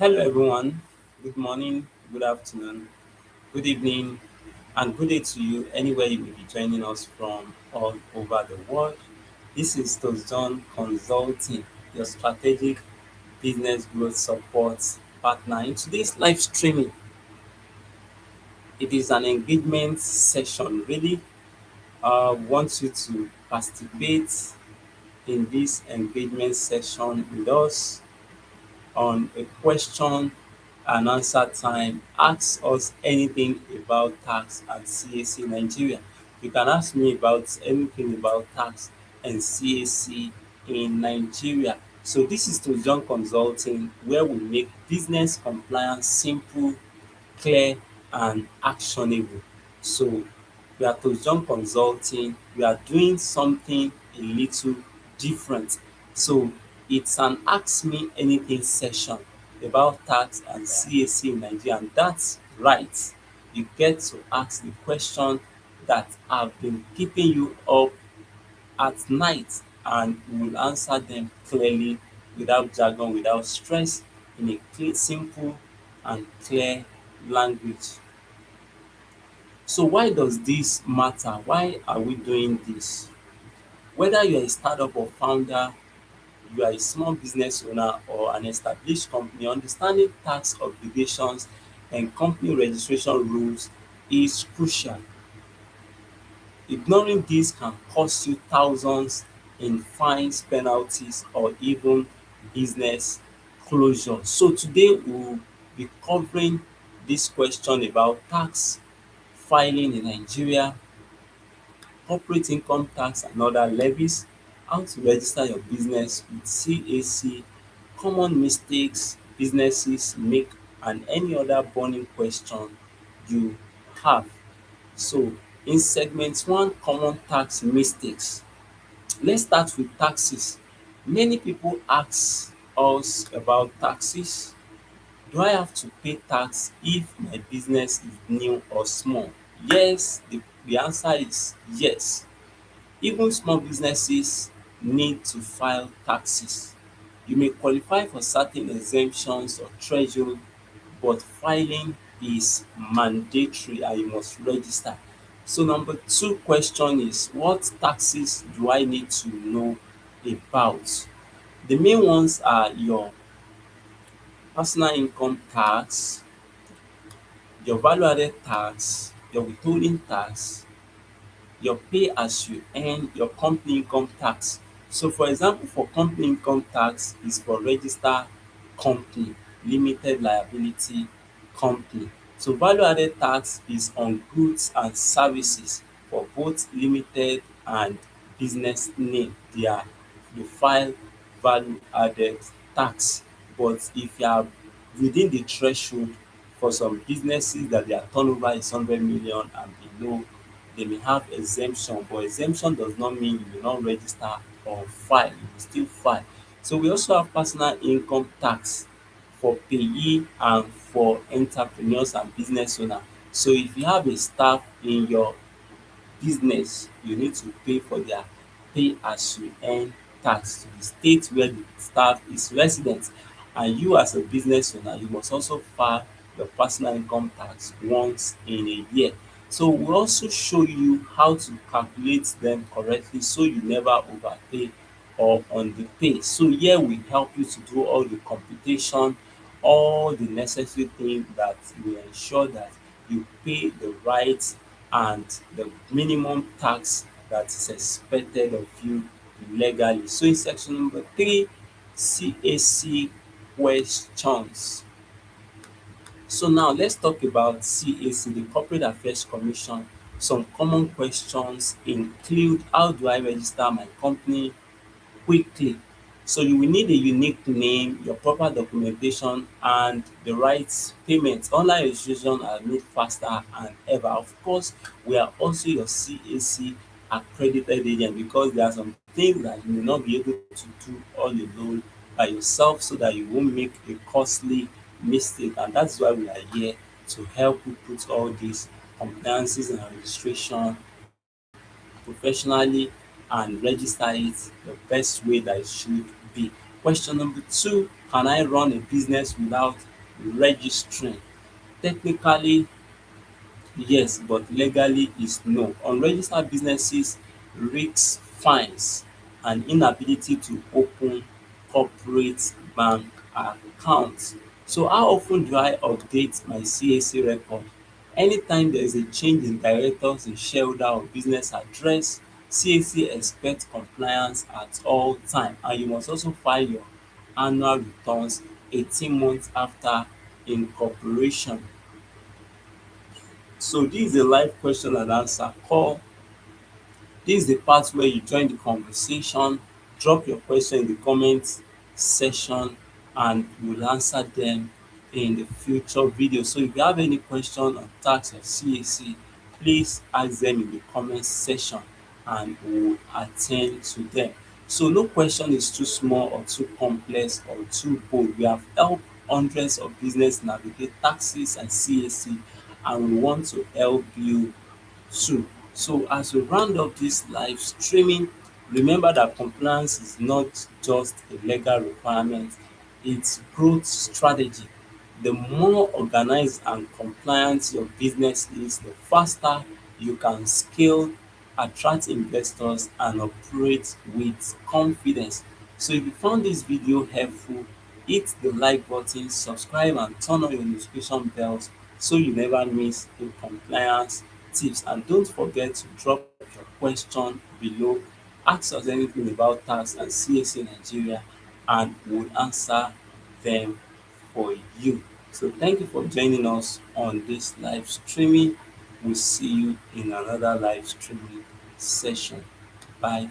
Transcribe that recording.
Hello, everyone. Good morning, good afternoon, good evening, and good day to you anywhere you may be joining us from all over the world. This is TOSJOHN Consulting, your strategic business growth support partner. In today's live streaming, it is an engagement session. Really, want you to participate in this engagement session with us on a question and answer time. Ask us anything about tax and CAC Nigeria. You can ask me about anything about tax and CAC in Nigeria. So this is to John Consulting, where we make business compliance simple, clear, and actionable. So we are to John Consulting. We are doing something a little different. So it's an ask me anything session about tax and CAC in Nigeria. And that's right. You get to ask the question that have been keeping you up at night, and we will answer them clearly, without jargon, without stress, in a clear, simple and clear language. So why does this matter? Why are we doing this? Whether you're a startup or founder, you are a small business owner or an established company, understanding tax obligations and company registration rules is crucial. Ignoring this can cost you thousands in fines, penalties, or even business closure. So today we'll be covering this question about tax filing in Nigeria, corporate income tax and other levies, how to register your business with CAC, common mistakes businesses make, and any other burning question you have. So in segment one, common tax mistakes. Let's start with taxes. Many people ask us about taxes. Do I have to pay tax if my business is new or small? Yes, the answer is yes. Even small businesses need to file taxes. You may qualify for certain exemptions or threshold, but filing is mandatory and you must register. So number two question is, what taxes do I need to know about? The main ones are your personal income tax, your value added tax, your withholding tax, your pay as you earn, your company income tax. So for example, for company income tax is for registered company, limited liability company. So value added tax is on goods and services for both limited and business name. You file value added tax. But if you are within the threshold, for some businesses that their turnover is 100 million and below, they may have exemption, but exemption does not mean you will not register or file, you will still file. So we also have personal income tax for payee and for entrepreneurs and business owner. So if you have a staff in your business, you need to pay for their pay as you earn tax to the state where the staff is resident. And you as a business owner, you must also file your personal income tax once in a year. So we also show you how to calculate them correctly so you never overpay or underpay. So here we help you to do all the computation, all the necessary things that will ensure that you pay the right and the minimum tax that is expected of you legally. So in section number three, CAC questions. So now let's talk about CAC, the Corporate Affairs Commission. Some common questions include, how do I register my company quickly? So you will need a unique name, your proper documentation, and the right payment. Online registration are made faster and ever. Of course, we are also your CAC accredited agent, because there are some things that you may not be able to do all alone by yourself, so that you won't make a costly mistake. And that's why we are here to help you put all these compliances and registration professionally and register it the best way that it should be. Question number two, can I run a business without registering. Technically, yes, but legally is no. Unregistered businesses risk fines and inability to open corporate bank accounts. So how often do I update my CAC record? Anytime there is a change in directors, in shareholder or business address, CAC expects compliance at all time, and you must also file your annual returns 18 months after incorporation. So this is a live question and answer call. This is the part where you join the conversation, drop your question in the comment section, and we'll answer them in the future video. So if you have any question on tax or CAC, please ask them in the comment section and we'll attend to them. So no question is too small or too complex or too bold. We have helped hundreds of business navigate taxes and CAC, and we want to help you too. So as we round up this live streaming, remember that compliance is not just a legal requirement, it's growth strategy. The more organized and compliant your business is, the faster you can scale, attract investors, and operate with confidence. So if you found this video helpful, hit the like button, subscribe, and turn on your notification bells so you never miss a compliance tips. And don't forget to drop your question below. Ask us anything about tax and CAC in Nigeria, and we'll answer them for you. So thank you for joining us on this live streaming. We'll see you in another live streaming session. Bye.